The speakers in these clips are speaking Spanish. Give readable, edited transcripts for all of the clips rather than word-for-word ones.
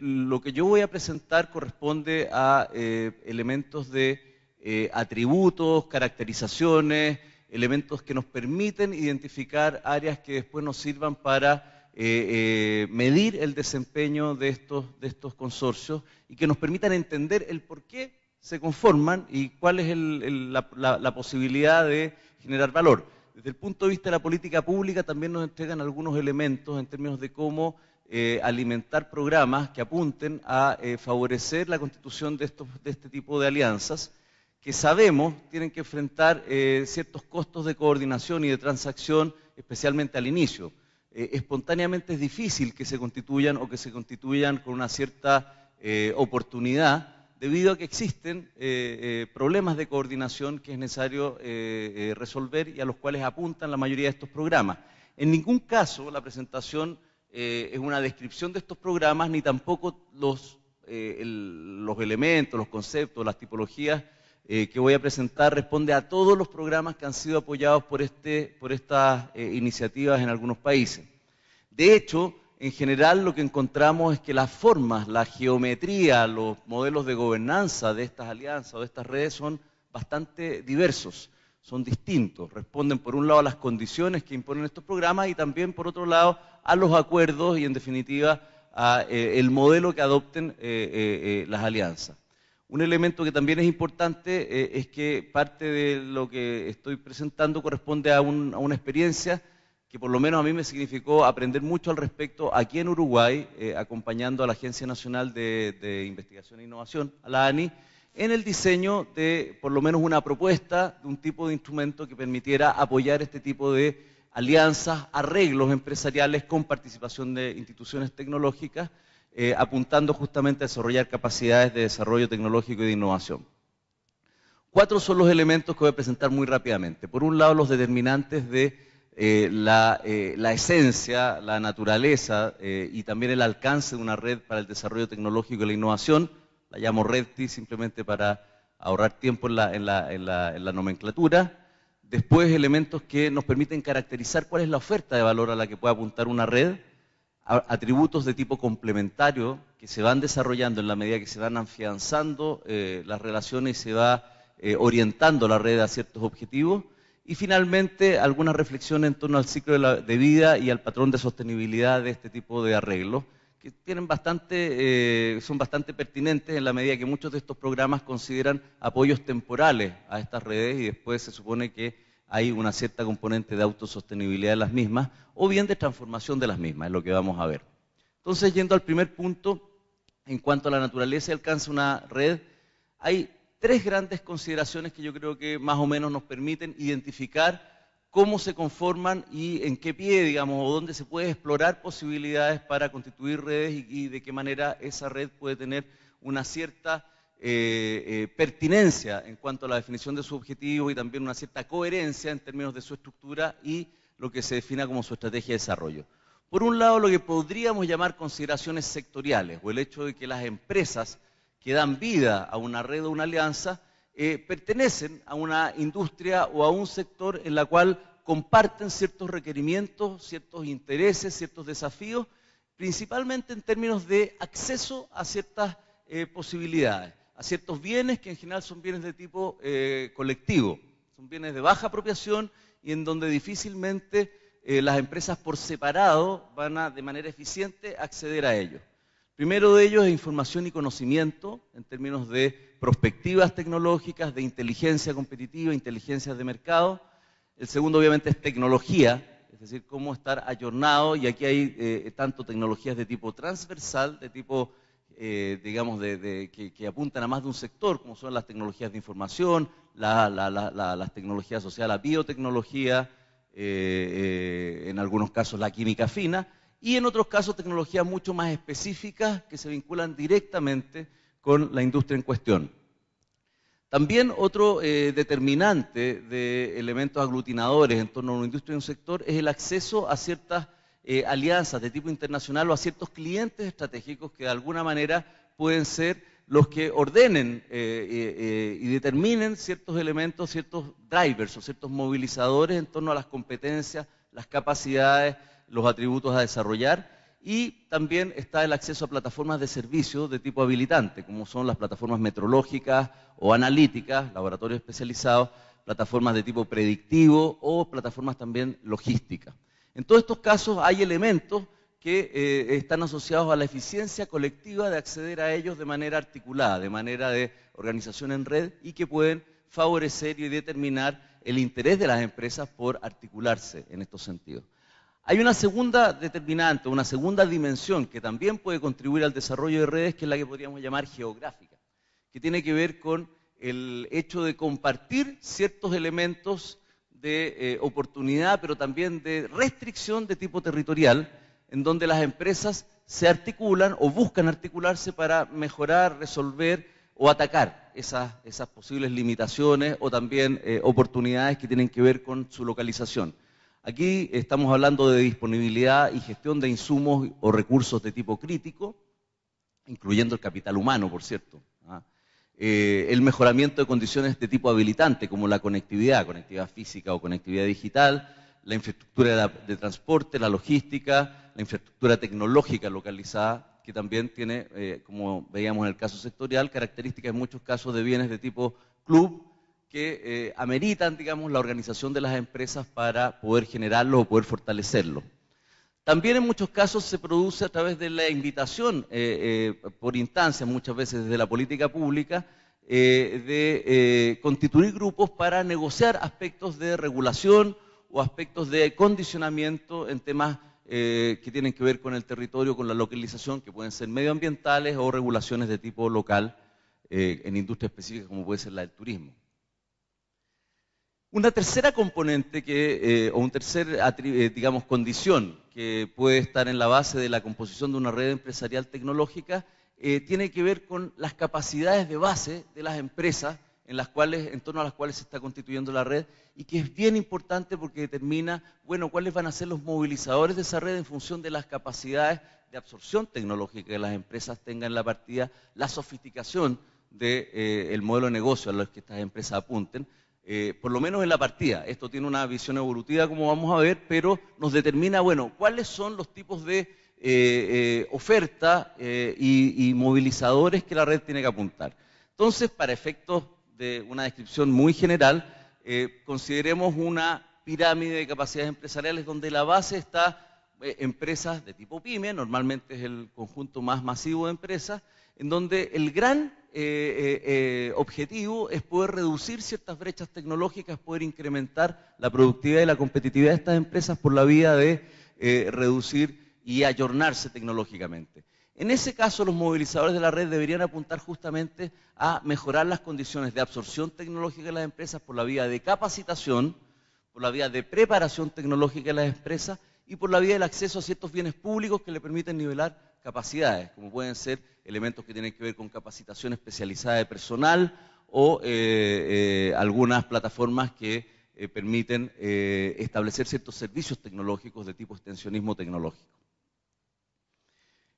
Lo que yo voy a presentar corresponde a elementos de atributos, caracterizaciones, elementos que nos permiten identificar áreas que después nos sirvan para medir el desempeño de estos consorcios y que nos permitan entender el por qué se conforman y cuál es la posibilidad de generar valor. Desde el punto de vista de la política pública también nos entregan algunos elementos en términos de cómo alimentar programas que apunten a favorecer la constitución de este tipo de alianzas, que sabemos tienen que enfrentar ciertos costos de coordinación y de transacción, especialmente al inicio. Espontáneamente es difícil que se constituyan o que se constituyan con una cierta oportunidad, debido a que existen problemas de coordinación que es necesario resolver y a los cuales apuntan la mayoría de estos programas. En ningún caso la presentación es una descripción de estos programas, ni tampoco los elementos, los conceptos, las tipologías que voy a presentar responde a todos los programas que han sido apoyados por estas iniciativas en algunos países. De hecho, en general lo que encontramos es que las formas, la geometría, los modelos de gobernanza de estas alianzas o de estas redes son bastante diversos, son distintos, responden por un lado a las condiciones que imponen estos programas y también por otro lado a los acuerdos y en definitiva a el modelo que adopten las alianzas. Un elemento que también es importante es que parte de lo que estoy presentando corresponde a una experiencia que por lo menos a mí me significó aprender mucho al respecto aquí en Uruguay, acompañando a la Agencia Nacional de Investigación e Innovación, a la ANI, en el diseño de por lo menos una propuesta de un tipo de instrumento que permitiera apoyar este tipo de alianzas, arreglos empresariales con participación de instituciones tecnológicas, apuntando justamente a desarrollar capacidades de desarrollo tecnológico y de innovación. 4 son los elementos que voy a presentar muy rápidamente. Por un lado, los determinantes de la esencia, la naturaleza y también el alcance de una red para el desarrollo tecnológico y la innovación. La llamo REDTI simplemente para ahorrar tiempo en la nomenclatura. Después, elementos que nos permiten caracterizar cuál es la oferta de valor a la que puede apuntar una red. Atributos de tipo complementario que se van desarrollando en la medida que se van afianzando las relaciones y se va orientando la red a ciertos objetivos. Y finalmente, algunas reflexiones en torno al ciclo de vida y al patrón de sostenibilidad de este tipo de arreglos, que son bastante pertinentes en la medida que muchos de estos programas consideran apoyos temporales a estas redes y después se supone que hay una cierta componente de autosostenibilidad de las mismas o bien de transformación de las mismas, es lo que vamos a ver. Entonces, yendo al primer punto, en cuanto a la naturaleza y alcance de una red, hay 3 grandes consideraciones que yo creo que más o menos nos permiten identificar cómo se conforman y en qué pie, digamos, o dónde se puede explorar posibilidades para constituir redes y de qué manera esa red puede tener una cierta pertinencia en cuanto a la definición de su objetivo y también una cierta coherencia en términos de su estructura y lo que se defina como su estrategia de desarrollo. Por un lado, lo que podríamos llamar consideraciones sectoriales, o el hecho de que las empresas que dan vida a una red o una alianza pertenecen a una industria o a un sector en la cual comparten ciertos requerimientos, ciertos intereses, ciertos desafíos, principalmente en términos de acceso a ciertas posibilidades, a ciertos bienes que en general son bienes de tipo colectivo, son bienes de baja apropiación y en donde difícilmente las empresas por separado van a de manera eficiente acceder a ellos. Primero de ellos es información y conocimiento en términos de perspectivas tecnológicas, de inteligencia competitiva, inteligencias de mercado. El segundo obviamente es tecnología, es decir, cómo estar ayornado, y aquí hay tanto tecnologías de tipo transversal, de tipo, digamos, que apuntan a más de un sector, como son las tecnologías de información, las tecnologías asociadas a la biotecnología, en algunos casos la química fina, y en otros casos tecnologías mucho más específicas que se vinculan directamente con la industria en cuestión. También otro determinante de elementos aglutinadores en torno a una industria y un sector es el acceso a ciertas alianzas de tipo internacional o a ciertos clientes estratégicos que de alguna manera pueden ser los que ordenen y determinen ciertos elementos, ciertos drivers o ciertos movilizadores en torno a las competencias las capacidades, los atributos a desarrollar. Y también está el acceso a plataformas de servicio de tipo habilitante, como son las plataformas metrológicas o analíticas, laboratorios especializados, plataformas de tipo predictivo o plataformas también logísticas. En todos estos casos hay elementos que están asociados a la eficiencia colectiva de acceder a ellos de manera articulada, de manera de organización en red, y que pueden favorecer y determinar el interés de las empresas por articularse en estos sentidos. Hay una segunda determinante, una segunda dimensión que también puede contribuir al desarrollo de redes, que es la que podríamos llamar geográfica, que tiene que ver con el hecho de compartir ciertos elementos de oportunidad, pero también de restricción de tipo territorial, en donde las empresas se articulan o buscan articularse para mejorar, resolver o atacar esas posibles limitaciones o también oportunidades que tienen que ver con su localización. Aquí estamos hablando de disponibilidad y gestión de insumos o recursos de tipo crítico, incluyendo el capital humano, por cierto. El mejoramiento de condiciones de tipo habilitante, como la conectividad física o conectividad digital, la infraestructura de transporte, la logística, la infraestructura tecnológica localizada, que también tiene, como veíamos en el caso sectorial, características en muchos casos de bienes de tipo club, que ameritan, digamos, la organización de las empresas para poder generarlo o poder fortalecerlo. También en muchos casos se produce a través de la invitación por instancias, muchas veces desde la política pública, de constituir grupos para negociar aspectos de regulación o aspectos de condicionamiento en temas que tienen que ver con el territorio, con la localización, que pueden ser medioambientales o regulaciones de tipo local en industria específica como puede ser la del turismo. Una tercera componente o un tercer, digamos, condición que puede estar en la base de la composición de una red empresarial tecnológica tiene que ver con las capacidades de base de las empresas en torno a las cuales se está constituyendo la red, y que es bien importante porque determina, bueno, cuáles van a ser los movilizadores de esa red en función de las capacidades de absorción tecnológica que las empresas tengan en la partida, la sofisticación del modelo de negocio a los que estas empresas apunten. Por lo menos en la partida. Esto tiene una visión evolutiva, como vamos a ver, pero nos determina, bueno, cuáles son los tipos de oferta y movilizadores que la red tiene que apuntar. Entonces, para efectos de una descripción muy general, consideremos una pirámide de capacidades empresariales donde la base está empresas de tipo PYME, normalmente es el conjunto más masivo de empresas, en donde el gran objetivo es poder reducir ciertas brechas tecnológicas, poder incrementar la productividad y la competitividad de estas empresas por la vía de reducir y ayornarse tecnológicamente. En ese caso, los movilizadores de la red deberían apuntar justamente a mejorar las condiciones de absorción tecnológica de las empresas por la vía de capacitación, por la vía de preparación tecnológica de las empresas y por la vía del acceso a ciertos bienes públicos que le permiten nivelar capacidades, como pueden ser elementos que tienen que ver con capacitación especializada de personal o algunas plataformas que permiten establecer ciertos servicios tecnológicos de tipo extensionismo tecnológico.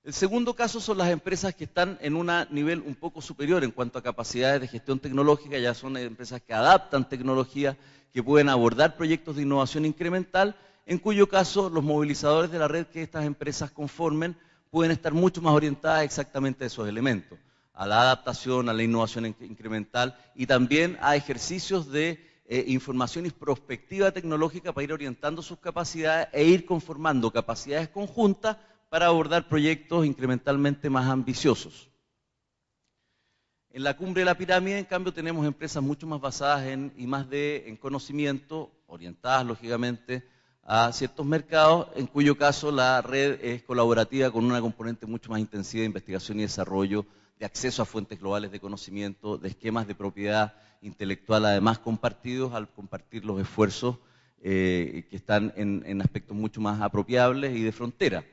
El segundo caso son las empresas que están en un nivel un poco superior en cuanto a capacidades de gestión tecnológica, ya son empresas que adaptan tecnología, que pueden abordar proyectos de innovación incremental, en cuyo caso los movilizadores de la red que estas empresas conformen pueden estar mucho más orientadas exactamente a esos elementos, a la adaptación, a la innovación incremental y también a ejercicios de información y prospectiva tecnológica para ir orientando sus capacidades e ir conformando capacidades conjuntas para abordar proyectos incrementalmente más ambiciosos. En la cumbre de la pirámide, en cambio, tenemos empresas mucho más basadas en I+D, en conocimiento, orientadas lógicamente a ciertos mercados, en cuyo caso la red es colaborativa con una componente mucho más intensiva de investigación y desarrollo, de acceso a fuentes globales de conocimiento, de esquemas de propiedad intelectual, además compartidos al compartir los esfuerzos que están en aspectos mucho más apropiables y de frontera.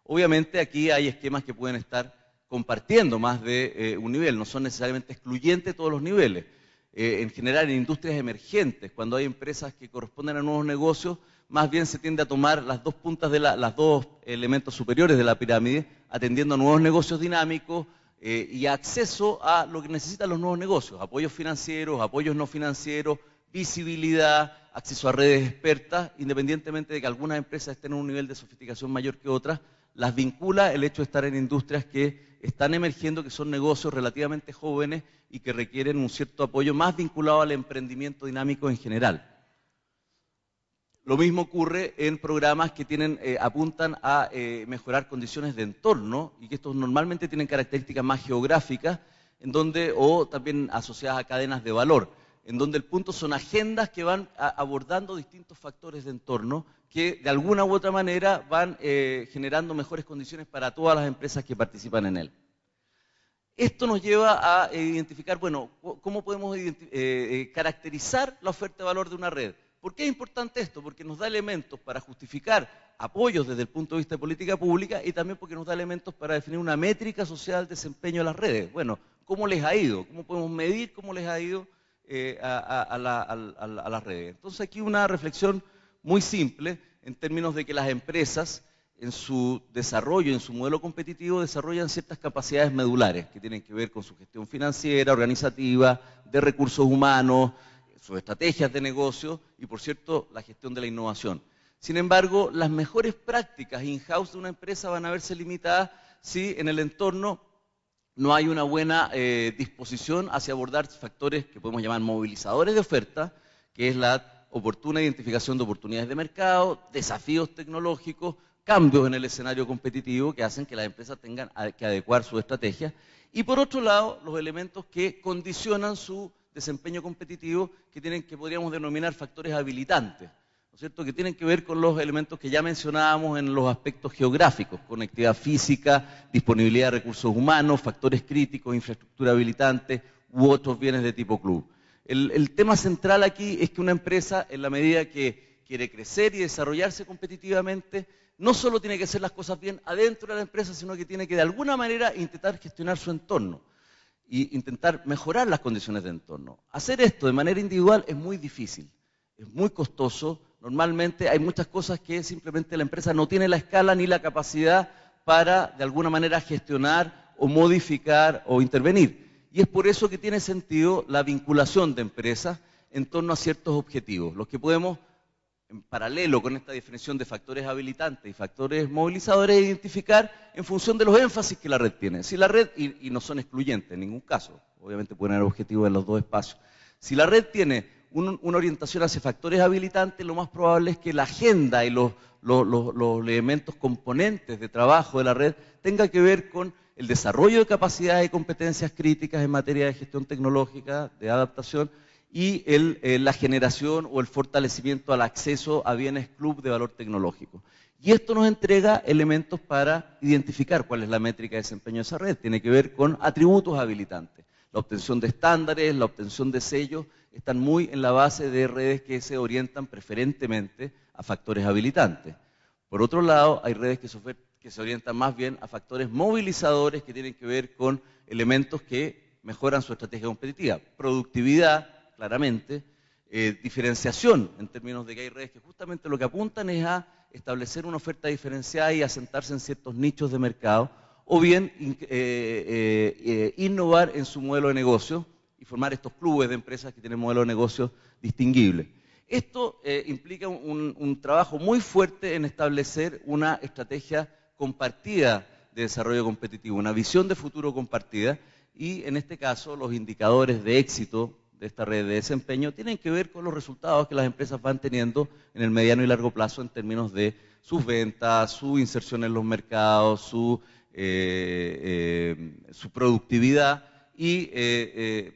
Obviamente aquí hay esquemas que pueden estar compartiendo más de un nivel, no son necesariamente excluyentes todos los niveles. En general en industrias emergentes, cuando hay empresas que corresponden a nuevos negocios, más bien se tiende a tomar las dos puntas las dos elementos superiores de la pirámide, atendiendo a nuevos negocios dinámicos y acceso a lo que necesitan los nuevos negocios, apoyos financieros, apoyos no financieros, visibilidad, acceso a redes expertas, independientemente de que algunas empresas estén en un nivel de sofisticación mayor que otras, las vincula el hecho de estar en industrias que están emergiendo, que son negocios relativamente jóvenes y que requieren un cierto apoyo más vinculado al emprendimiento dinámico en general. Lo mismo ocurre en programas que apuntan a mejorar condiciones de entorno y que estos normalmente tienen características más geográficas o también asociadas a cadenas de valor, en donde el punto son agendas que van abordando distintos factores de entorno que de alguna u otra manera van generando mejores condiciones para todas las empresas que participan en él. Esto nos lleva a identificar, bueno, cómo podemos caracterizar la oferta de valor de una red. ¿Por qué es importante esto? Porque nos da elementos para justificar apoyos desde el punto de vista de política pública y también porque nos da elementos para definir una métrica social de desempeño de las redes. Bueno, ¿cómo les ha ido? ¿Cómo podemos medir cómo les ha ido a las redes? Entonces aquí una reflexión muy simple en términos de que las empresas en su desarrollo, en su modelo competitivo, desarrollan ciertas capacidades medulares que tienen que ver con su gestión financiera, organizativa, de recursos humanos, sus estrategias de negocio y, por cierto, la gestión de la innovación. Sin embargo, las mejores prácticas in-house de una empresa van a verse limitadas si en el entorno no hay una buena disposición hacia abordar factores que podemos llamar movilizadores de oferta, que es la oportuna identificación de oportunidades de mercado, desafíos tecnológicos, cambios en el escenario competitivo que hacen que las empresas tengan que adecuar su estrategia. Y por otro lado, los elementos que condicionan su desempeño competitivo que podríamos denominar factores habilitantes, ¿no es cierto?, que tienen que ver con los elementos que ya mencionábamos en los aspectos geográficos, conectividad física, disponibilidad de recursos humanos, factores críticos, infraestructura habilitante u otros bienes de tipo club. El tema central aquí es que una empresa, en la medida que quiere crecer y desarrollarse competitivamente, no solo tiene que hacer las cosas bien adentro de la empresa, sino que tiene que de alguna manera intentar gestionar su entorno e intentar mejorar las condiciones de entorno. Hacer esto de manera individual es muy difícil, es muy costoso. Normalmente hay muchas cosas que simplemente la empresa no tiene la escala ni la capacidad para de alguna manera gestionar o modificar o intervenir. Y es por eso que tiene sentido la vinculación de empresas en torno a ciertos objetivos, los que podemos, en paralelo con esta definición de factores habilitantes y factores movilizadores, identificar en función de los énfasis que la red tiene. Si la red, y no son excluyentes en ningún caso, obviamente pueden haber objetivos en los dos espacios, si la red tiene una orientación hacia factores habilitantes, lo más probable es que la agenda y los elementos componentes de trabajo de la red tenga que ver con el desarrollo de capacidades y competencias críticas en materia de gestión tecnológica, de adaptación, y la generación o el fortalecimiento al acceso a bienes club de valor tecnológico. Y esto nos entrega elementos para identificar cuál es la métrica de desempeño de esa red. Tiene que ver con atributos habilitantes. La obtención de estándares, la obtención de sellos, están muy en la base de redes que se orientan preferentemente a factores habilitantes. Por otro lado, hay redes que se orientan más bien a factores movilizadores que tienen que ver con elementos que mejoran su estrategia competitiva. Productividad, claramente, diferenciación, en términos de que hay redes que justamente lo que apuntan es a establecer una oferta diferenciada y asentarse en ciertos nichos de mercado, o bien innovar en su modelo de negocio y formar estos clubes de empresas que tienen modelos de negocio distinguibles. Esto implica un trabajo muy fuerte en establecer una estrategia compartida de desarrollo competitivo, una visión de futuro compartida, y en este caso los indicadores de éxito de esta red de desempeño tienen que ver con los resultados que las empresas van teniendo en el mediano y largo plazo en términos de sus ventas, su inserción en los mercados, su productividad, y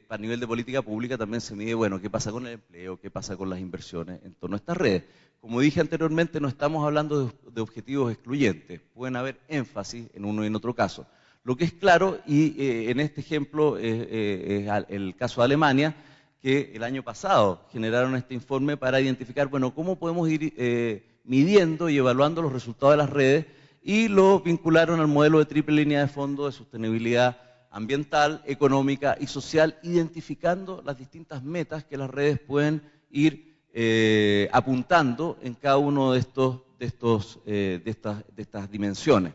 a nivel de política pública también se mide, bueno, qué pasa con el empleo, qué pasa con las inversiones en torno a estas redes. Como dije anteriormente, no estamos hablando de objetivos excluyentes, pueden haber énfasis en uno y en otro caso. Lo que es claro, y en este ejemplo es el caso de Alemania, que el año pasado generaron este informe para identificar, bueno, cómo podemos ir midiendo y evaluando los resultados de las redes, y lo vincularon al modelo de triple línea de fondo de sostenibilidad ambiental, económica y social, identificando las distintas metas que las redes pueden ir apuntando en cada uno de estas dimensiones.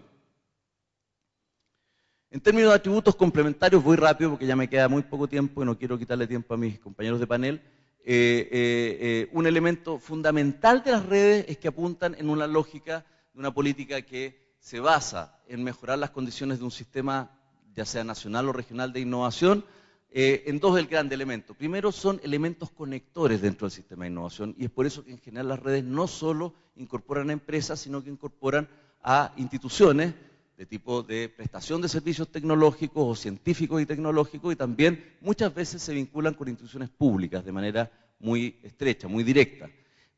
En términos de atributos complementarios, voy rápido porque ya me queda muy poco tiempo y no quiero quitarle tiempo a mis compañeros de panel. Un elemento fundamental de las redes es que apuntan en una lógica de una política que se basa en mejorar las condiciones de un sistema, ya sea nacional o regional de innovación, en dos grandes elementos. Primero, son elementos conectores dentro del sistema de innovación, y es por eso que en general las redes no solo incorporan a empresas, sino que incorporan a instituciones de tipo de prestación de servicios tecnológicos o científicos y tecnológicos, y también muchas veces se vinculan con instituciones públicas de manera muy estrecha, muy directa.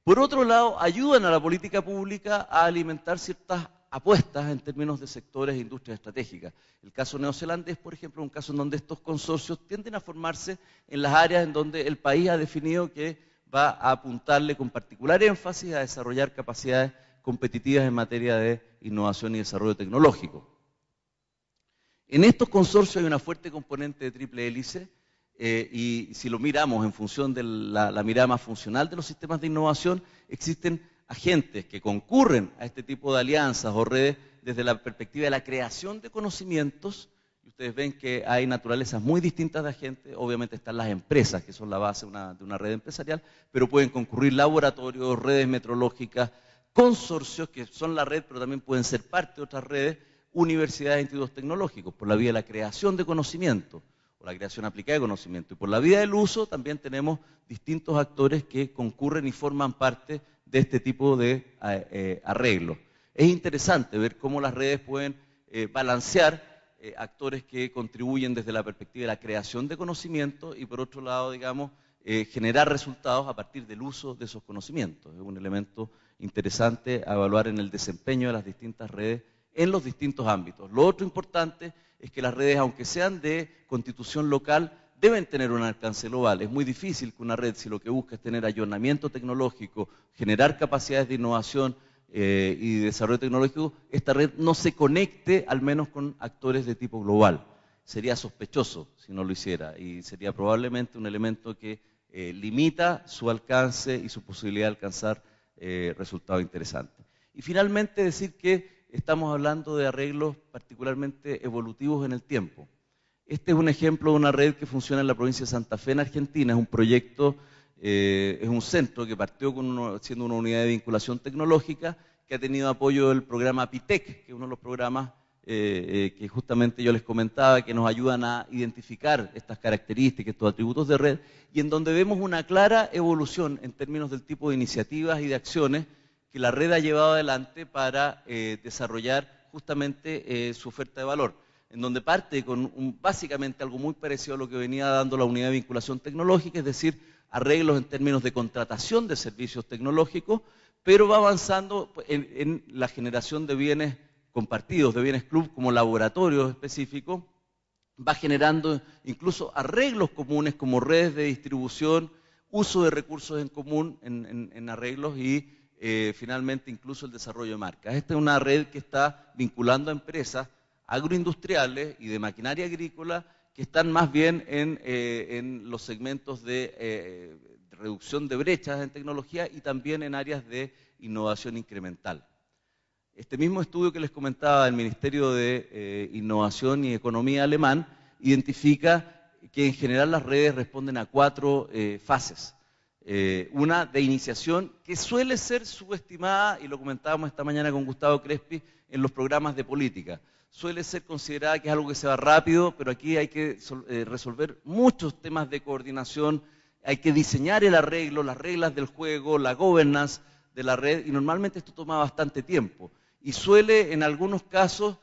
Por otro lado, ayudan a la política pública a alimentar ciertas apuestas en términos de sectores e industrias estratégicas. El caso neozelandés, por ejemplo, es un caso en donde estos consorcios tienden a formarse en las áreas en donde el país ha definido que va a apuntarle con particular énfasis a desarrollar capacidades competitivas en materia de innovación y desarrollo tecnológico. En estos consorcios hay una fuerte componente de triple hélice, y si lo miramos en función de la mirada más funcional de los sistemas de innovación, existen agentes que concurren a este tipo de alianzas o redes desde la perspectiva de la creación de conocimientos. Y ustedes ven que hay naturalezas muy distintas de agentes. Obviamente están las empresas, que son la base de una red empresarial, pero pueden concurrir laboratorios, redes metrológicas, consorcios que son la red, pero también pueden ser parte de otras redes, universidades e institutos tecnológicos, por la vía de la creación de conocimiento, o la creación aplicada de conocimiento. Y por la vía del uso también tenemos distintos actores que concurren y forman parte de este tipo de arreglos. Es interesante ver cómo las redes pueden balancear actores que contribuyen desde la perspectiva de la creación de conocimiento y por otro lado, digamos, generar resultados a partir del uso de esos conocimientos. Es un elemento interesante a evaluar en el desempeño de las distintas redes en los distintos ámbitos. Lo otro importante es que las redes, aunque sean de constitución local, deben tener un alcance global. Es muy difícil que una red, si lo que busca es tener ayornamiento tecnológico, generar capacidades de innovación y desarrollo tecnológico, esta red no se conecte al menos con actores de tipo global. Sería sospechoso si no lo hiciera y sería probablemente un elemento que limita su alcance y su posibilidad de alcanzar resultados interesantes. Y finalmente decir que estamos hablando de arreglos particularmente evolutivos en el tiempo. Este es un ejemplo de una red que funciona en la provincia de Santa Fe, en Argentina. Es un proyecto, es un centro que partió siendo una unidad de vinculación tecnológica que ha tenido apoyo del programa PITEC, que es uno de los programas que justamente yo les comentaba, que nos ayudan a identificar estas características, estos atributos de red, y en donde vemos una clara evolución en términos del tipo de iniciativas y de acciones que la red ha llevado adelante para desarrollar justamente su oferta de valor, en donde parte con básicamente algo muy parecido a lo que venía dando la unidad de vinculación tecnológica, es decir, arreglos en términos de contratación de servicios tecnológicos, pero va avanzando en la generación de bienes compartidos, de bienes club como laboratorios específicos, va generando incluso arreglos comunes como redes de distribución, uso de recursos en común en arreglos y finalmente incluso el desarrollo de marcas. Esta es una red que está vinculando a empresas agroindustriales y de maquinaria agrícola que están más bien en los segmentos de reducción de brechas en tecnología y también en áreas de innovación incremental. Este mismo estudio que les comentaba del Ministerio de Innovación y Economía alemán identifica que en general las redes responden a 4 fases. Una de iniciación que suele ser subestimada, y lo comentábamos esta mañana con Gustavo Crespi, en los programas de política. Suele ser considerada que es algo que se va rápido, pero aquí hay que resolver muchos temas de coordinación, hay que diseñar el arreglo, las reglas del juego, la governance de la red, y normalmente esto toma bastante tiempo. Y suele, en algunos casos,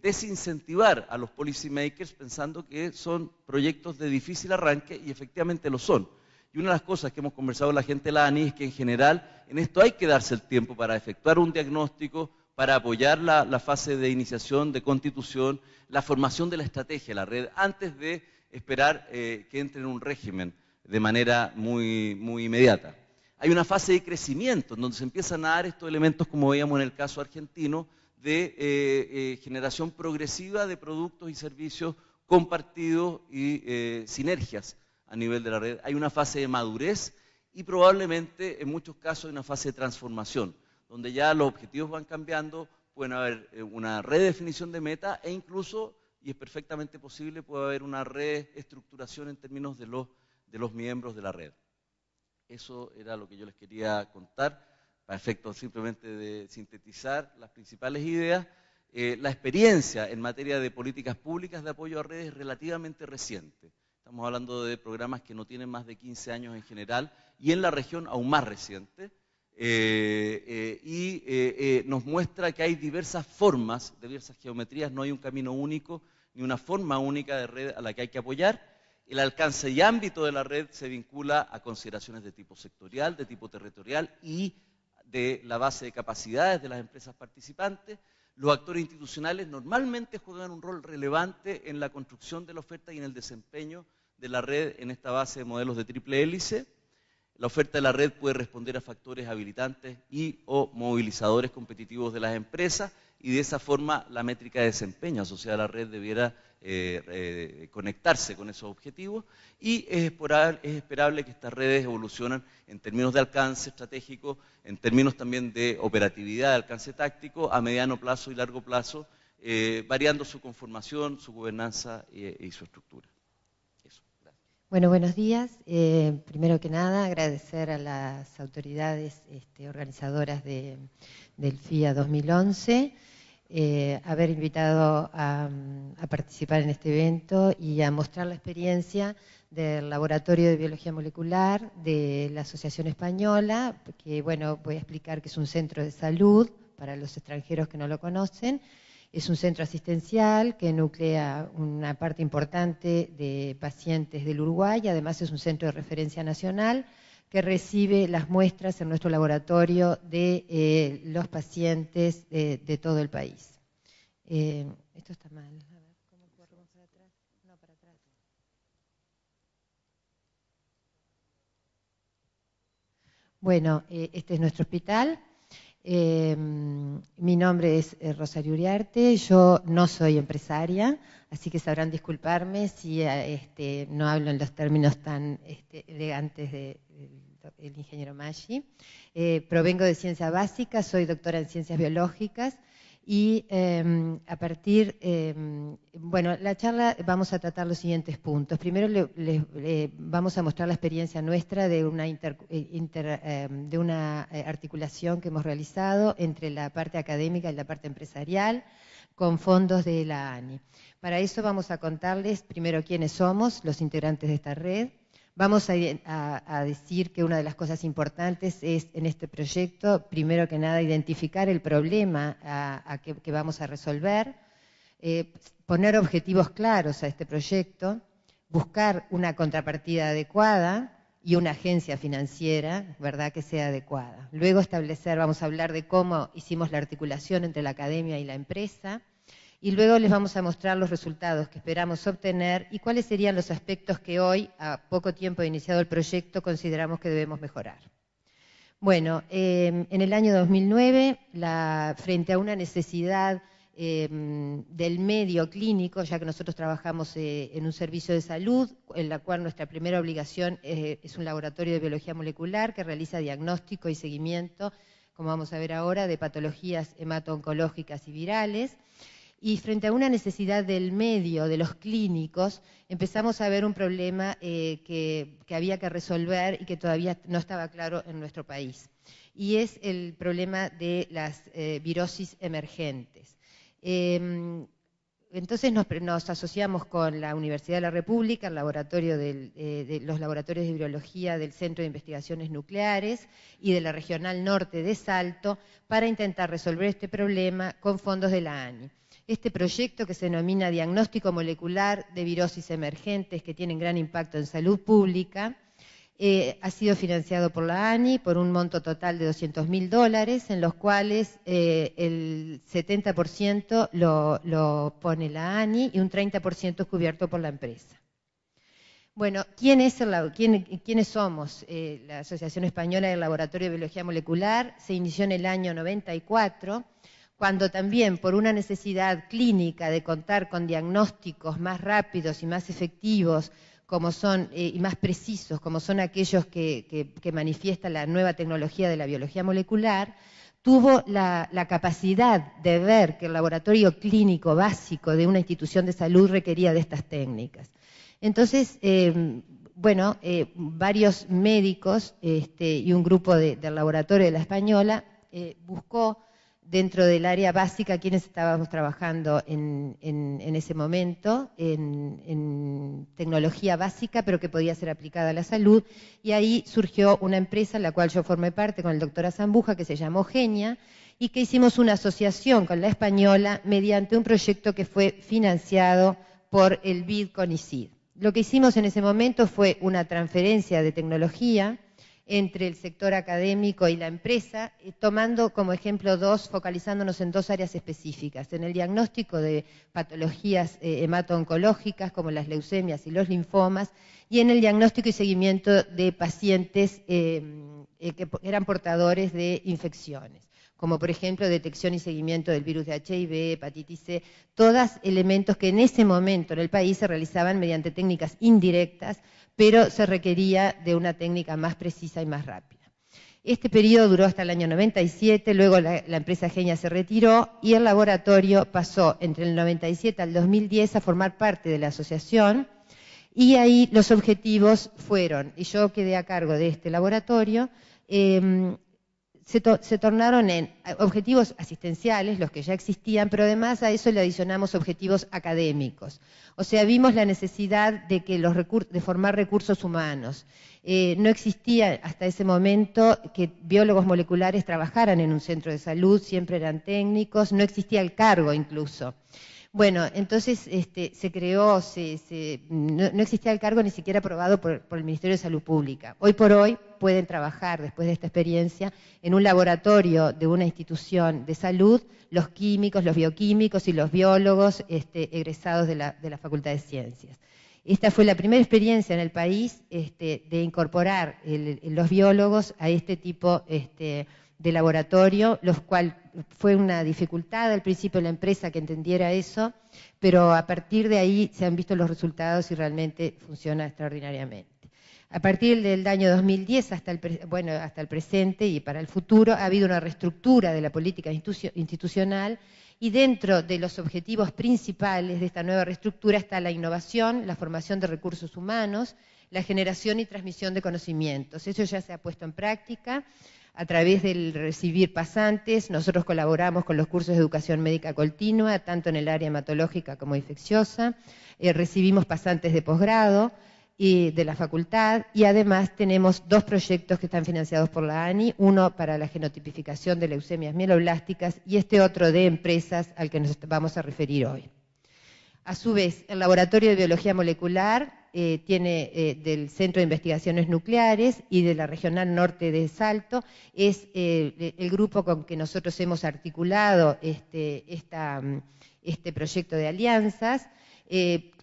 desincentivar a los policymakers pensando que son proyectos de difícil arranque, y efectivamente lo son. Y una de las cosas que hemos conversado con la gente de la ANI es que en general en esto hay que darse el tiempo para efectuar un diagnóstico, para apoyar la fase de iniciación, de constitución, la formación de la estrategia de la red, antes de esperar que entre en un régimen de manera muy inmediata. Hay una fase de crecimiento en donde se empiezan a dar estos elementos, como veíamos en el caso argentino, de generación progresiva de productos y servicios compartidos y sinergias a nivel de la red. Hay una fase de madurez y probablemente en muchos casos hay una fase de transformación, donde ya los objetivos van cambiando, pueden haber una redefinición de meta e incluso, y es perfectamente posible, puede haber una reestructuración en términos de los miembros de la red. Eso era lo que yo les quería contar, para efectos simplemente de sintetizar las principales ideas. La experiencia en materia de políticas públicas de apoyo a redes es relativamente reciente. Estamos hablando de programas que no tienen más de 15 años en general y en la región aún más reciente. Nos muestra que hay diversas formas, diversas geometrías, no hay un camino único ni una forma única de red a la que hay que apoyar. El alcance y ámbito de la red se vincula a consideraciones de tipo sectorial, de tipo territorial y de la base de capacidades de las empresas participantes. Los actores institucionales normalmente juegan un rol relevante en la construcción de la oferta y en el desempeño de la red en esta base de modelos de triple hélice. La oferta de la red puede responder a factores habilitantes y o movilizadores competitivos de las empresas y de esa forma la métrica de desempeño asociada a la red debiera conectarse con esos objetivos y es esperable que estas redes evolucionen en términos de alcance estratégico, en términos también de operatividad, de alcance táctico, a mediano plazo y largo plazo, variando su conformación, su gobernanza y su estructura. Eso, gracias. Bueno, buenos días. Primero que nada, agradecer a las autoridades organizadoras del FIA 2011, haber invitado a participar en este evento y a mostrar la experiencia del Laboratorio de Biología Molecular de la Asociación Española, que bueno, voy a explicar que es un centro de salud para los extranjeros que no lo conocen. Es un centro asistencial que nuclea una parte importante de pacientes del Uruguay, además es un centro de referencia nacional que recibe las muestras en nuestro laboratorio de los pacientes de todo el país. Esto está mal. A ver, ¿cómo corremos para atrás? No, para atrás. Bueno, este es nuestro hospital. Mi nombre es Rosario Uriarte, yo no soy empresaria, así que sabrán disculparme si no hablo en los términos tan elegantes del ingeniero Maggi. Provengo de ciencia básica, soy doctora en ciencias biológicas y a partir, bueno, la charla vamos a tratar los siguientes puntos. Primero vamos a mostrar la experiencia nuestra de una articulación que hemos realizado entre la parte académica y la parte empresarial con fondos de la ANI. Para eso vamos a contarles primero quiénes somos los integrantes de esta red. Vamos a decir que una de las cosas importantes es en este proyecto, primero que nada, identificar el problema que vamos a resolver, poner objetivos claros a este proyecto, buscar una contrapartida adecuada y una agencia financiera, ¿verdad?, que sea adecuada. Luego vamos a hablar de cómo hicimos la articulación entre la academia y la empresa, y luego les vamos a mostrar los resultados que esperamos obtener y cuáles serían los aspectos que hoy, a poco tiempo de iniciado el proyecto, consideramos que debemos mejorar. Bueno, en el año 2009, frente a una necesidad del medio clínico, ya que nosotros trabajamos en un servicio de salud, en la cual nuestra primera obligación es un laboratorio de biología molecular que realiza diagnóstico y seguimiento, como vamos a ver ahora, de patologías hemato-oncológicas y virales. Y frente a una necesidad del medio, de los clínicos, empezamos a ver un problema que había que resolver y que todavía no estaba claro en nuestro país. Y es el problema de las virosis emergentes. Entonces nos asociamos con la Universidad de la República, el laboratorio los laboratorios de virología del Centro de Investigaciones Nucleares y de la Regional Norte de Salto para intentar resolver este problema con fondos de la ANI. Este proyecto, que se denomina Diagnóstico Molecular de Virosis Emergentes, que tienen gran impacto en salud pública, ha sido financiado por la ANI por un monto total de $200.000, en los cuales el 70% lo pone la ANI y un 30% es cubierto por la empresa. Bueno, ¿quiénes somos? La Asociación Española del Laboratorio de Biología Molecular se inició en el año 94, cuando también por una necesidad clínica de contar con diagnósticos más rápidos y más efectivos y más precisos, como son aquellos que manifiesta la nueva tecnología de la biología molecular, tuvo la capacidad de ver que el laboratorio clínico básico de una institución de salud requería de estas técnicas. Entonces, bueno, varios médicos y un grupo del laboratorio de La Española buscó dentro del área básica quienes estábamos trabajando en ese momento, en tecnología básica, pero que podía ser aplicada a la salud, y ahí surgió una empresa en la cual yo formé parte con el doctor Azambuja, que se llamó Genia, y que hicimos una asociación con La Española mediante un proyecto que fue financiado por el BID CONICIT. Lo que hicimos en ese momento fue una transferencia de tecnología entre el sector académico y la empresa, tomando como ejemplo focalizándonos en dos áreas específicas, en el diagnóstico de patologías hemato-oncológicas como las leucemias y los linfomas, y en el diagnóstico y seguimiento de pacientes que eran portadores de infecciones, como por ejemplo detección y seguimiento del virus de HIV, hepatitis C, todos elementos que en ese momento en el país se realizaban mediante técnicas indirectas, pero se requería de una técnica más precisa y más rápida. Este periodo duró hasta el año 97, luego la empresa Genia se retiró y el laboratorio pasó entre el 97 al 2010 a formar parte de la asociación, y ahí los objetivos fueron, y yo quedé a cargo de este laboratorio, se tornaron en objetivos asistenciales, los que ya existían, pero además a eso le adicionamos objetivos académicos. O sea, vimos la necesidad de formar recursos humanos. No existía hasta ese momento que biólogos moleculares trabajaran en un centro de salud, siempre eran técnicos, no existía el cargo incluso. Bueno, entonces se creó, no existía el cargo ni siquiera aprobado por el Ministerio de Salud Pública. Hoy por hoy pueden trabajar, después de esta experiencia, en un laboratorio de una institución de salud, los químicos, los bioquímicos y los biólogos egresados de la Facultad de Ciencias. Esta fue la primera experiencia en el país de incorporar los biólogos a este tipo de laboratorio, lo cual fue una dificultad al principio de la empresa que entendiera eso, pero a partir de ahí se han visto los resultados y realmente funciona extraordinariamente. A partir del año 2010 hasta el presente y para el futuro ha habido una reestructura de la política institucional, y dentro de los objetivos principales de esta nueva reestructura está la innovación, la formación de recursos humanos, la generación y transmisión de conocimientos. Eso ya se ha puesto en práctica a través del recibir pasantes. Nosotros colaboramos con los cursos de educación médica continua, tanto en el área hematológica como infecciosa. Recibimos pasantes de posgrado y de la facultad, y además tenemos dos proyectos que están financiados por la ANI, uno para la genotipificación de leucemias mieloblásticas y este otro de empresas al que nos vamos a referir hoy. A su vez, el Laboratorio de Biología Molecular tiene del Centro de Investigaciones Nucleares y de la Regional Norte de Salto, es el grupo con que nosotros hemos articulado este proyecto de alianzas.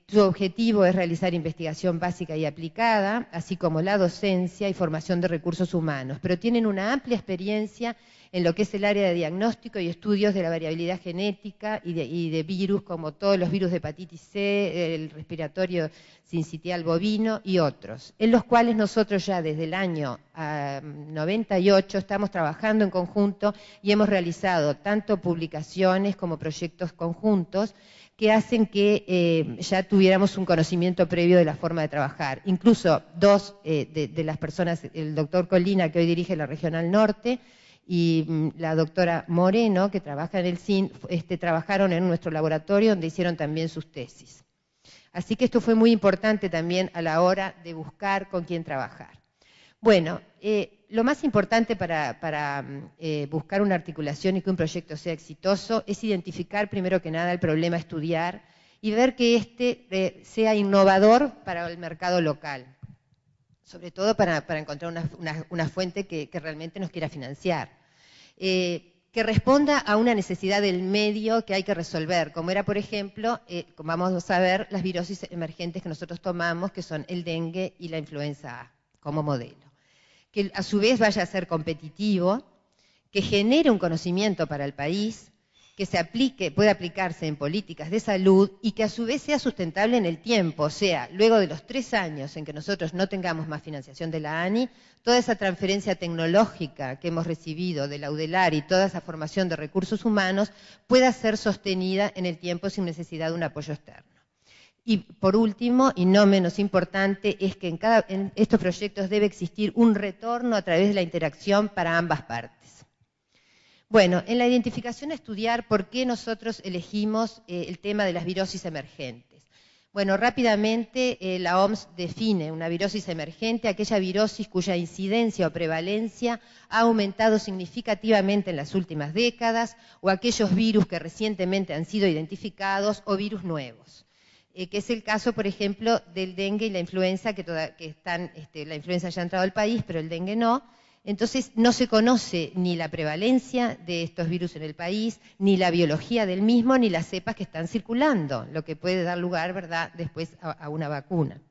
Su objetivo es realizar investigación básica y aplicada, así como la docencia y formación de recursos humanos, pero tienen una amplia experiencia en lo que es el área de diagnóstico y estudios de la variabilidad genética y de virus, como todos los virus de hepatitis C, el respiratorio sincitial bovino y otros, en los cuales nosotros ya desde el año 98 estamos trabajando en conjunto y hemos realizado tanto publicaciones como proyectos conjuntos que hacen que ya tuviéramos un conocimiento previo de la forma de trabajar. Incluso dos de las personas, el doctor Colina, que hoy dirige la Regional Norte, y la doctora Moreno, que trabaja en el CIN, trabajaron en nuestro laboratorio donde hicieron también sus tesis. Así que esto fue muy importante también a la hora de buscar con quién trabajar. Bueno, lo más importante para buscar una articulación y que un proyecto sea exitoso es identificar primero que nada el problema a estudiar y ver que sea innovador para el mercado local, sobre todo para encontrar una fuente que realmente nos quiera financiar, que responda a una necesidad del medio que hay que resolver, como era, por ejemplo, como vamos a ver, las virosis emergentes que nosotros tomamos, que son el dengue y la influenza A, como modelo. Que a su vez vaya a ser competitivo, que genere un conocimiento para el país, que pueda aplicarse en políticas de salud y que a su vez sea sustentable en el tiempo, o sea, luego de los 3 años en que nosotros no tengamos más financiación de la ANI, toda esa transferencia tecnológica que hemos recibido de la UDELAR y toda esa formación de recursos humanos pueda ser sostenida en el tiempo sin necesidad de un apoyo externo. Y por último, y no menos importante, es que en estos proyectos debe existir un retorno a través de la interacción para ambas partes. Bueno, en la identificación a estudiar, ¿por qué nosotros elegimos el tema de las virosis emergentes? Bueno, rápidamente la OMS define una virosis emergente, aquella virosis cuya incidencia o prevalencia ha aumentado significativamente en las últimas décadas, o aquellos virus que recientemente han sido identificados o virus nuevos. Que es el caso, por ejemplo, del dengue y la influenza, la influenza ya ha entrado al país, pero el dengue no. Entonces, no se conoce ni la prevalencia de estos virus en el país, ni la biología del mismo, ni las cepas que están circulando, lo que puede dar lugar, ¿verdad?, después a una vacuna.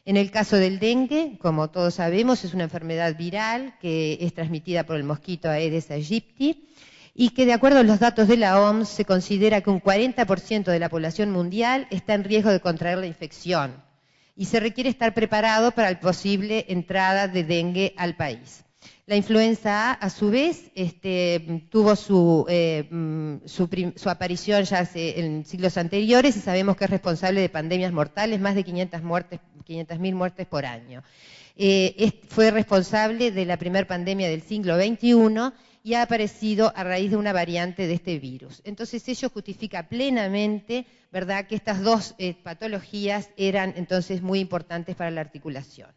En el caso del dengue, como todos sabemos, es una enfermedad viral que es transmitida por el mosquito Aedes aegypti, y que de acuerdo a los datos de la OMS se considera que un 40% de la población mundial está en riesgo de contraer la infección y se requiere estar preparado para la posible entrada de dengue al país. La influenza A su vez, tuvo su aparición ya en siglos anteriores y sabemos que es responsable de pandemias mortales, más de 500.000 muertes por año. Fue responsable de la primera pandemia del siglo XXI y ha aparecido a raíz de una variante de este virus. Entonces ello justifica plenamente, ¿verdad?, que estas dos patologías eran entonces muy importantes para la articulación.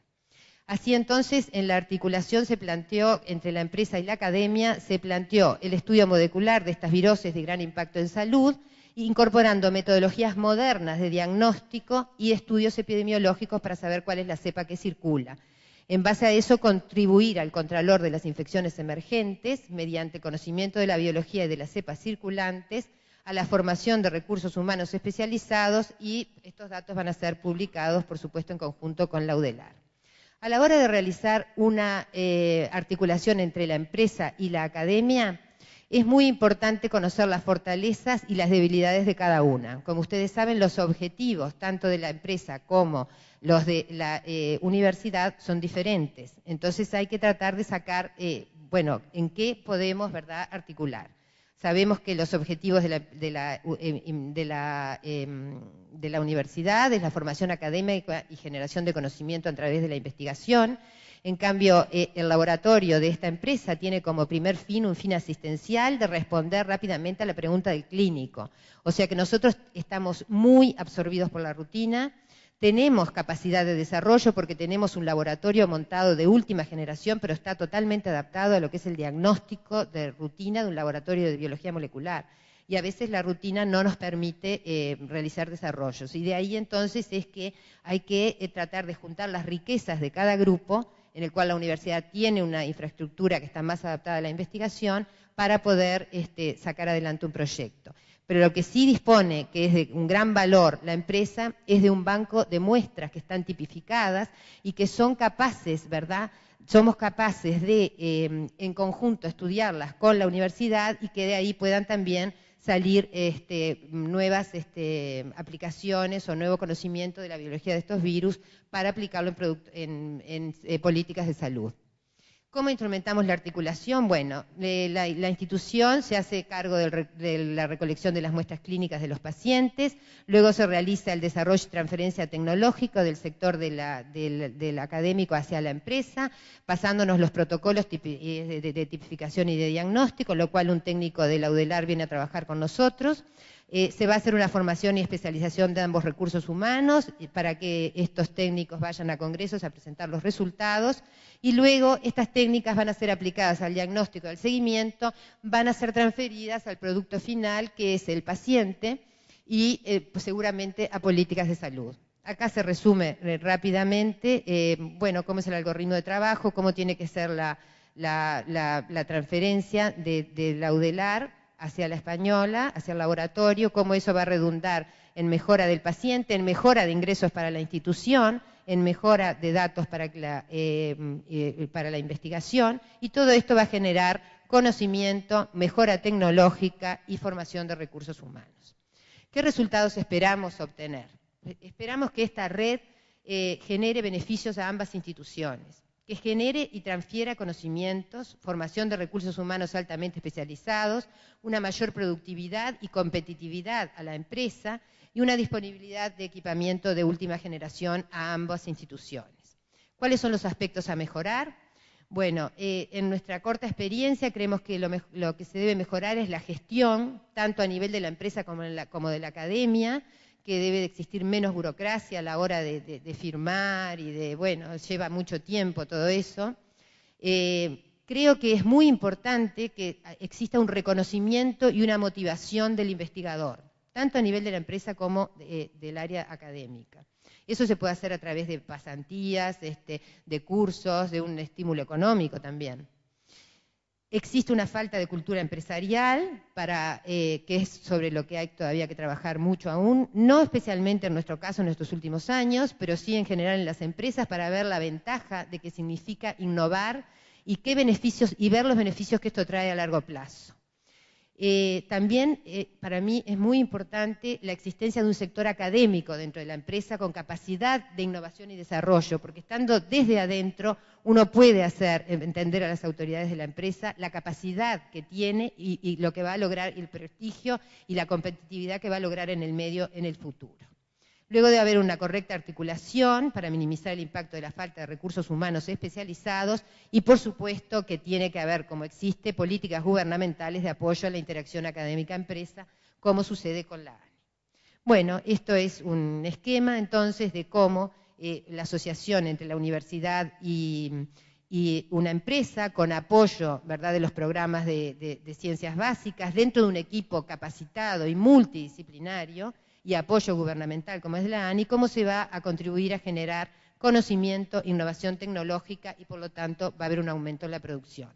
Así entonces, en la articulación se planteó, entre la empresa y la academia, se planteó el estudio molecular de estas viroses de gran impacto en salud, incorporando metodologías modernas de diagnóstico y estudios epidemiológicos para saber cuál es la cepa que circula. En base a eso, contribuir al contralor de las infecciones emergentes, mediante conocimiento de la biología y de las cepas circulantes, a la formación de recursos humanos especializados, y estos datos van a ser publicados, por supuesto, en conjunto con la UDELAR. A la hora de realizar una articulación entre la empresa y la academia, es muy importante conocer las fortalezas y las debilidades de cada una. Como ustedes saben, los objetivos, tanto de la empresa como los de la universidad, son diferentes. Entonces hay que tratar de sacar, en qué podemos, ¿verdad?, articular. Sabemos que los objetivos de la universidad es la formación académica y generación de conocimiento a través de la investigación. En cambio, el laboratorio de esta empresa tiene como primer fin un fin asistencial de responder rápidamente a la pregunta del clínico. O sea que nosotros estamos muy absorbidos por la rutina, tenemos capacidad de desarrollo porque tenemos un laboratorio montado de última generación, pero está totalmente adaptado a lo que es el diagnóstico de rutina de un laboratorio de biología molecular. Y a veces la rutina no nos permite realizar desarrollos. Y de ahí entonces es que hay que tratar de juntar las riquezas de cada grupo, en el cual la universidad tiene una infraestructura que está más adaptada a la investigación, para poder sacar adelante un proyecto. Pero lo que sí dispone, que es de un gran valor la empresa, es de un banco de muestras que están tipificadas y que son capaces, ¿verdad?, somos capaces de en conjunto estudiarlas con la universidad y que de ahí puedan también salir nuevas aplicaciones o nuevo conocimiento de la biología de estos virus para aplicarlo en políticas de salud. ¿Cómo instrumentamos la articulación? Bueno, la institución se hace cargo de la recolección de las muestras clínicas de los pacientes, luego se realiza el desarrollo y transferencia tecnológica del sector del académico hacia la empresa, pasándonos los protocolos de tipificación y de diagnóstico, lo cual un técnico de la UDELAR viene a trabajar con nosotros. Se va a hacer una formación y especialización de ambos recursos humanos para que estos técnicos vayan a congresos a presentar los resultados, y luego estas técnicas van a ser aplicadas al diagnóstico, al seguimiento, van a ser transferidas al producto final, que es el paciente, y pues seguramente a políticas de salud. Acá se resume rápidamente, cómo es el algoritmo de trabajo, cómo tiene que ser la transferencia de la UDELAR hacia la española, hacia el laboratorio, cómo eso va a redundar en mejora del paciente, en mejora de ingresos para la institución, en mejora de datos para la investigación, y todo esto va a generar conocimiento, mejora tecnológica y formación de recursos humanos. ¿Qué resultados esperamos obtener? Esperamos que esta red genere beneficios a ambas instituciones. que genere y transfiera conocimientos, formación de recursos humanos altamente especializados, una mayor productividad y competitividad a la empresa y una disponibilidad de equipamiento de última generación a ambas instituciones. ¿Cuáles son los aspectos a mejorar? Bueno, en nuestra corta experiencia creemos que lo que se debe mejorar es la gestión, tanto a nivel de la empresa como de la academia, que debe de existir menos burocracia a la hora de firmar y lleva mucho tiempo todo eso. Creo que es muy importante que exista un reconocimiento y una motivación del investigador, tanto a nivel de la empresa como del área académica. Eso se puede hacer a través de pasantías, de cursos, de un estímulo económico también. Existe una falta de cultura empresarial, que es sobre lo que hay todavía que trabajar mucho aún, no especialmente en nuestro caso en estos últimos años, pero sí en general en las empresas, para ver la ventaja de qué significa innovar y qué beneficios, y ver los beneficios que esto trae a largo plazo. También para mí es muy importante la existencia de un sector académico dentro de la empresa con capacidad de innovación y desarrollo, porque estando desde adentro uno puede hacer entender a las autoridades de la empresa la capacidad que tiene y lo que va a lograr, el prestigio y la competitividad que va a lograr en el medio en el futuro. Luego debe haber una correcta articulación para minimizar el impacto de la falta de recursos humanos especializados y, por supuesto, que tiene que haber, como existe, políticas gubernamentales de apoyo a la interacción académica-empresa, como sucede con la ANI. Bueno, esto es un esquema, entonces, de cómo la asociación entre la universidad y una empresa, con apoyo, ¿verdad?, de los programas de ciencias básicas, dentro de un equipo capacitado y multidisciplinario, y apoyo gubernamental como es la ANI, cómo se va a contribuir a generar conocimiento, innovación tecnológica y por lo tanto va a haber un aumento en la producción.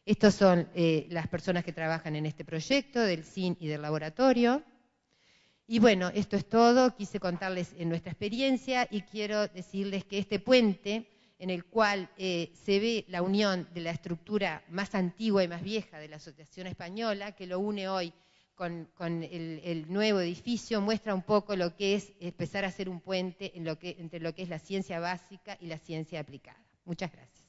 Estas son las personas que trabajan en este proyecto, del CIN y del laboratorio. Y bueno, esto es todo, quise contarles nuestra experiencia y quiero decirles que este puente en el cual se ve la unión de la estructura más antigua y más vieja de la Asociación Española, que lo une hoy con el nuevo edificio, muestra un poco lo que es empezar a hacer un puente entre lo que es la ciencia básica y la ciencia aplicada. Muchas gracias.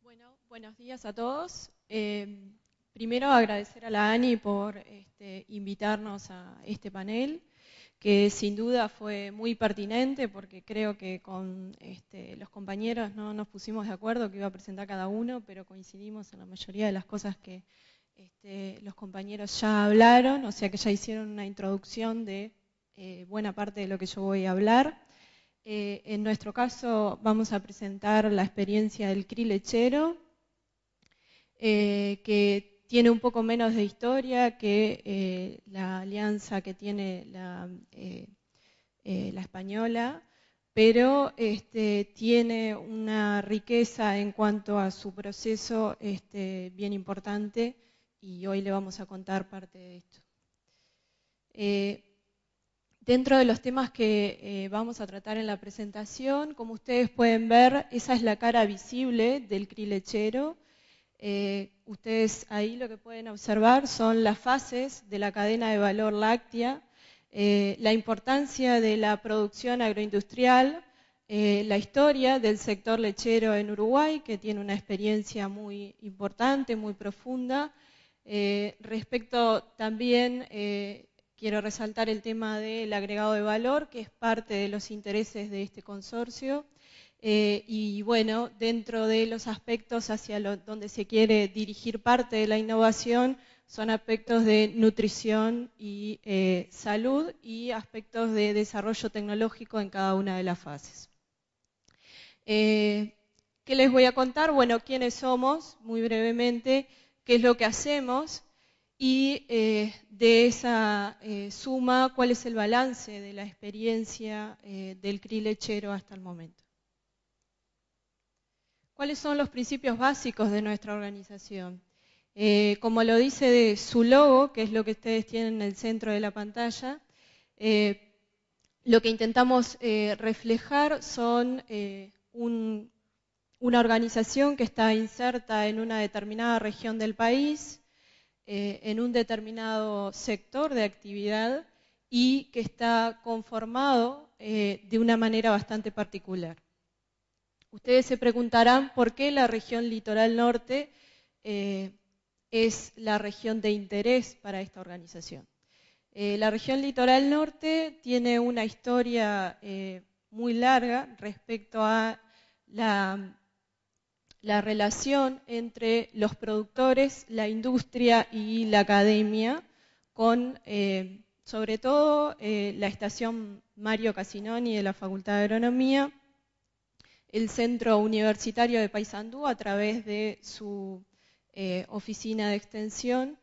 Bueno, buenos días a todos. Primero agradecer a la ANI por invitarnos a este panel, que sin duda fue muy pertinente porque creo que con los compañeros no nos pusimos de acuerdo que iba a presentar cada uno, pero coincidimos en la mayoría de las cosas que los compañeros ya hablaron, o sea que ya hicieron una introducción de buena parte de lo que yo voy a hablar. En nuestro caso vamos a presentar la experiencia del CRI Lechero, que tiene un poco menos de historia que la alianza que tiene la española, pero tiene una riqueza en cuanto a su proceso bien importante y hoy le vamos a contar parte de esto. Dentro de los temas que vamos a tratar en la presentación, como ustedes pueden ver, esa es la cara visible del CRI Lechero. Ustedes ahí lo que pueden observar son las fases de la cadena de valor láctea, la importancia de la producción agroindustrial, la historia del sector lechero en Uruguay, que tiene una experiencia muy importante, muy profunda. Respecto también, quiero resaltar el tema del agregado de valor, que es parte de los intereses de este consorcio. Y bueno, dentro de los aspectos hacia donde se quiere dirigir parte de la innovación son aspectos de nutrición y salud y aspectos de desarrollo tecnológico en cada una de las fases. ¿Qué les voy a contar? Bueno, quiénes somos, muy brevemente, qué es lo que hacemos y de esa suma, cuál es el balance de la experiencia del CRI Lechero hasta el momento. ¿Cuáles son los principios básicos de nuestra organización? Como lo dice su logo, que es lo que ustedes tienen en el centro de la pantalla, lo que intentamos reflejar son una organización que está inserta en una determinada región del país, en un determinado sector de actividad y que está conformado de una manera bastante particular. Ustedes se preguntarán por qué la región Litoral Norte es la región de interés para esta organización. La región Litoral Norte tiene una historia muy larga respecto a la relación entre los productores, la industria y la academia, con sobre todo la estación Mario Casinoni de la Facultad de Agronomía, el Centro Universitario de Paysandú a través de su oficina de extensión,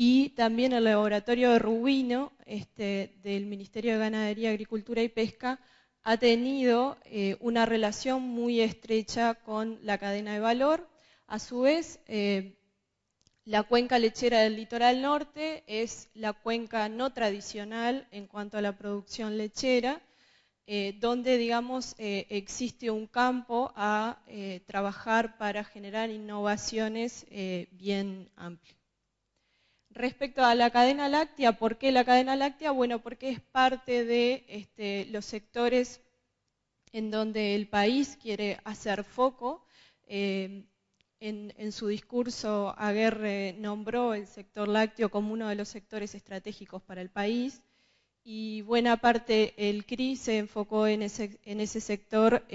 y también el laboratorio de Rubino del Ministerio de Ganadería, Agricultura y Pesca ha tenido una relación muy estrecha con la cadena de valor. A su vez, la cuenca lechera del Litoral Norte es la cuenca no tradicional en cuanto a la producción lechera, donde, digamos, existe un campo a trabajar para generar innovaciones bien amplias. Respecto a la cadena láctea, ¿por qué la cadena láctea? Bueno, porque es parte de los sectores en donde el país quiere hacer foco. En su discurso, Aguerre nombró el sector lácteo como uno de los sectores estratégicos para el país, y buena parte el CRI se enfocó en ese sector,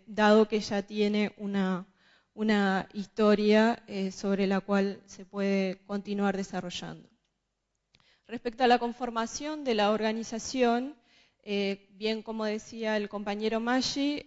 dado que ya tiene una historia sobre la cual se puede continuar desarrollando. Respecto a la conformación de la organización, bien como decía el compañero Maggi,